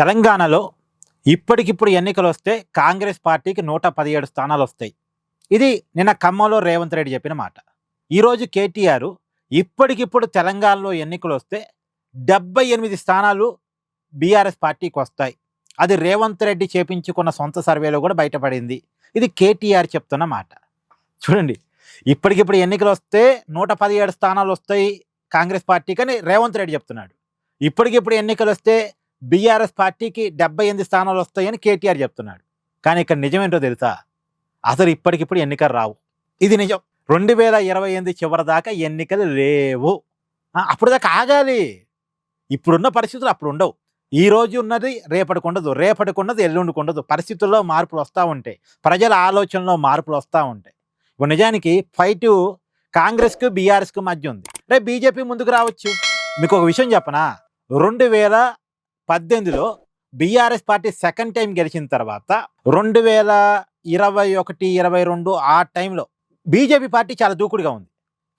తెలంగాణలో ఇప్పటికిప్పుడు ఎన్నికలు వస్తే కాంగ్రెస్ పార్టీకి 117 స్థానాలు వస్తాయి. ఇది నిన్న ఖమ్మంలో రేవంత్ రెడ్డి చెప్పిన మాట. ఈరోజు కేటీఆర్ ఇప్పటికిప్పుడు తెలంగాణలో ఎన్నికలు వస్తే 78 స్థానాలు బీఆర్ఎస్ పార్టీకి వస్తాయి. అది రేవంత్ రెడ్డి చేపించుకున్న సొంత సర్వేలో కూడా బయటపడింది. ఇది కేటీఆర్ చెప్తున్న మాట. చూడండి, ఇప్పటికిప్పుడు ఎన్నికలు వస్తే 117 స్థానాలు వస్తాయి కాంగ్రెస్ పార్టీకి అని రేవంత్ రెడ్డి చెప్తున్నాడు. ఇప్పటికిప్పుడు ఎన్నికలు వస్తే బీఆర్ఎస్ పార్టీకి 78 స్థానాలు వస్తాయని కేటీఆర్ చెప్తున్నాడు. కానీ ఇక్కడ నిజమేంటో తెలుసా? అసలు ఇప్పటికిప్పుడు ఎన్నికలు రావు. ఇది నిజం. 2028 చివరి దాకా ఎన్నికలు లేవు. అప్పుడు దాకా ఆగాలి. ఇప్పుడున్న పరిస్థితులు అప్పుడు ఉండవు. ఈ రోజు ఉన్నది రేపటికి ఉండదు, రేపటికి ఉన్నది ఎల్లుండికి ఉండదు. పరిస్థితుల్లో మార్పులు వస్తూ ఉంటాయి, ప్రజల ఆలోచనలో మార్పులు వస్తూ ఉంటాయి. ఇప్పుడు నిజానికి ఫైట్ కాంగ్రెస్కు బీఆర్ఎస్కు మధ్య ఉంది. రేపు బీజేపీ ముందుకు రావచ్చు. మీకు ఒక విషయం చెప్పనా, 2018లో బీఆర్ఎస్ పార్టీ సెకండ్ టైం గెలిచిన తర్వాత 2021-22 ఆ టైంలో బీజేపీ పార్టీ చాలా దూకుడుగా ఉంది.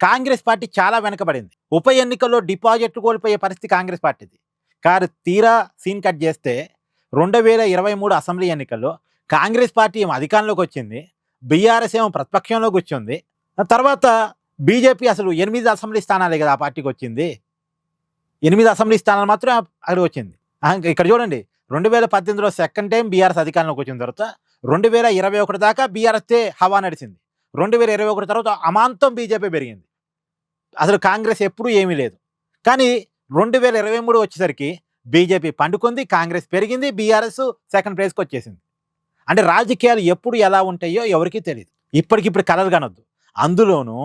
కాంగ్రెస్ పార్టీ చాలా వెనకబడింది. ఉప ఎన్నికల్లో డిపాజిట్లు కోల్పోయే పరిస్థితి కాంగ్రెస్ పార్టీది. కారు తీరా సీన్ కట్ చేస్తే 2023 అసెంబ్లీ ఎన్నికల్లో కాంగ్రెస్ పార్టీ ఏమో అధికారంలోకి వచ్చింది, బీఆర్ఎస్ ఏమో ప్రతిపక్షంలో కూర్చుంది. తర్వాత బీజేపీ అసలు 8 అసెంబ్లీ స్థానాలే కదా ఆ పార్టీకి వచ్చింది. 8 అసెంబ్లీ స్థానాలు మాత్రం అక్కడ వచ్చింది. ఇక్కడ చూడండి, 2018లో సెకండ్ టైం బీఆర్ఎస్ అధికారంలోకి వచ్చిన తర్వాత 2021 దాకా బీఆర్ఎస్తే హవా నడిచింది. 2021 తర్వాత అమాంతం బీజేపీ పెరిగింది. అసలు కాంగ్రెస్ ఎప్పుడూ ఏమీ లేదు. కానీ 2023 వచ్చేసరికి బీజేపీ పండుకుంది, కాంగ్రెస్ పెరిగింది, బీఆర్ఎస్ సెకండ్ ప్లేస్కి వచ్చేసింది. అంటే రాజకీయాలు ఎప్పుడు ఎలా ఉంటాయో ఎవరికీ తెలియదు. ఇప్పటికిప్పుడు కలలు కనొద్దు. అందులోనూ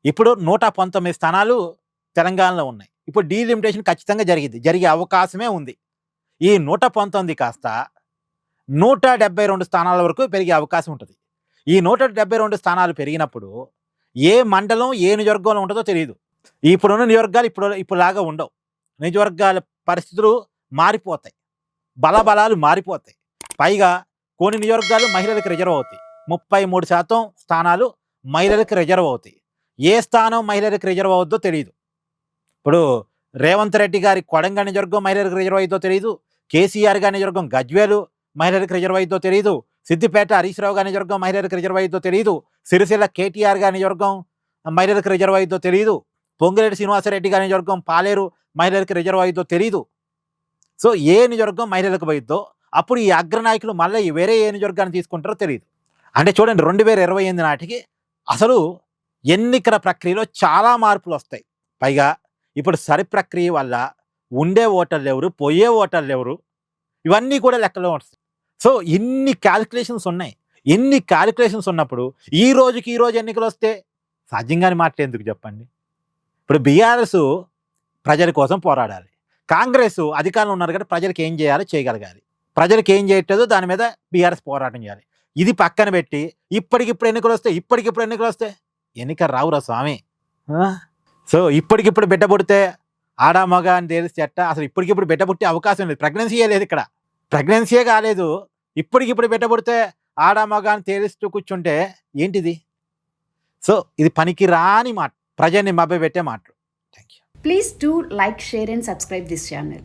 ఇప్పుడు 119 స్థానాలు తెలంగాణలో ఉన్నాయి. ఇప్పుడు డీలిమిటేషన్ ఖచ్చితంగా జరిగే అవకాశమే ఉంది. ఈ 119 కాస్త 172 స్థానాల వరకు పెరిగే అవకాశం ఉంటుంది. ఈ 172 స్థానాలు పెరిగినప్పుడు ఏ మండలం ఏ నియోజకవర్గంలో ఉంటుందో తెలియదు. ఇప్పుడున్న నియోజకవర్గాలు ఇప్పుడులాగా ఉండవు. నియోజకవర్గాల పరిస్థితులు మారిపోతాయి, బలాలు మారిపోతాయి. పైగా కొన్ని నియోజకవర్గాలు మహిళలకు రిజర్వ్ అవుతాయి. 33% స్థానాలు మహిళలకు రిజర్వ్ అవుతాయి. ఏ స్థానం మహిళలకు రిజర్వ్ అవుద్దో తెలియదు. ఇప్పుడు రేవంత్ రెడ్డి గారి కొడంగల్ నియోజకవర్గం మహిళలకు రిజర్వ్ అయిద్దో తెలియదు, కేసీఆర్ గారి నియోజకవర్గం గజ్వేలు మహిళలకు రిజర్వ్ అయిద్దో తెలియదు, సిద్దిపేట హరీష్ రావు గారి నియోజకవర్గం మహిళలకు రిజర్వ్ అయిద్దో తెలియదు, సిరిసిల్ల కేటీఆర్ గారి నియోజకవర్గం మహిళలకు రిజర్వ్ అయిద్దో తెలియదు, పొంగిరెడ్డి శ్రీనివాసరెడ్డి గారి నియోజకవర్గం పాలేరు మహిళలకు రిజర్వ్ అయిద్దో తెలియదు. సో ఏ నియోజకవర్గం మహిళలకు పోయిద్దో అప్పుడు ఈ అగ్రనాయకులు మళ్ళీ వేరే ఏ నియోజకవర్గాన్ని తీసుకుంటారో తెలియదు. అంటే చూడండి, 2028 నాటికి అసలు ఎన్నికల ప్రక్రియలో చాలా మార్పులు వస్తాయి. పైగా ఇప్పుడు సరి ప్రక్రియ వల్ల ఉండే ఓటర్లు ఎవరు, పోయే ఓటర్లు ఎవరు, ఇవన్నీ కూడా లెక్కలో వస్తాయి. సో ఇన్ని క్యాలిక్యులేషన్స్ ఉన్నాయి. ఇన్ని క్యాలిక్యులేషన్స్ ఉన్నప్పుడు ఈ రోజు ఎన్నికలు వస్తే సాధ్యంగాని మాట ఎందుకు చెప్పండి? ఇప్పుడు బీఆర్ఎస్ ప్రజల కోసం పోరాడాలి, కాంగ్రెస్ అధికారంలో ఉన్నారు కాబట్టి ప్రజలకు ఏం చేయాలో చేయగలగాలి. ప్రజలకు ఏం చేయట్లేదో దాని మీద బీఆర్ఎస్ పోరాటం చేయాలి. ఇది పక్కన పెట్టి ఇప్పటికిప్పుడు ఎన్నికలు వస్తే ఎన్నికలు రావురా స్వామి. సో ఇప్పటికిప్పుడు బిడ్డ పుడితే ఆడా మగ అని తెలిస్తే ఎట్ట? అసలు ఇప్పటికిప్పుడు బిడ్డ పుట్టే అవకాశం లేదు. ప్రెగ్నెన్సీయే లేదు, ఇక్కడ ప్రెగ్నెన్సీయే కాలేదు. ఇప్పటికిప్పుడు బిడ్డ పుడితే ఆడా మగ అని తేలిస్తూ కూర్చుంటే ఏంటిది? సో ఇది పనికి రాని మాట, ప్రజల్ని మభ్యపెట్టే మాటలు. Thank you. Please do like, share and subscribe this channel.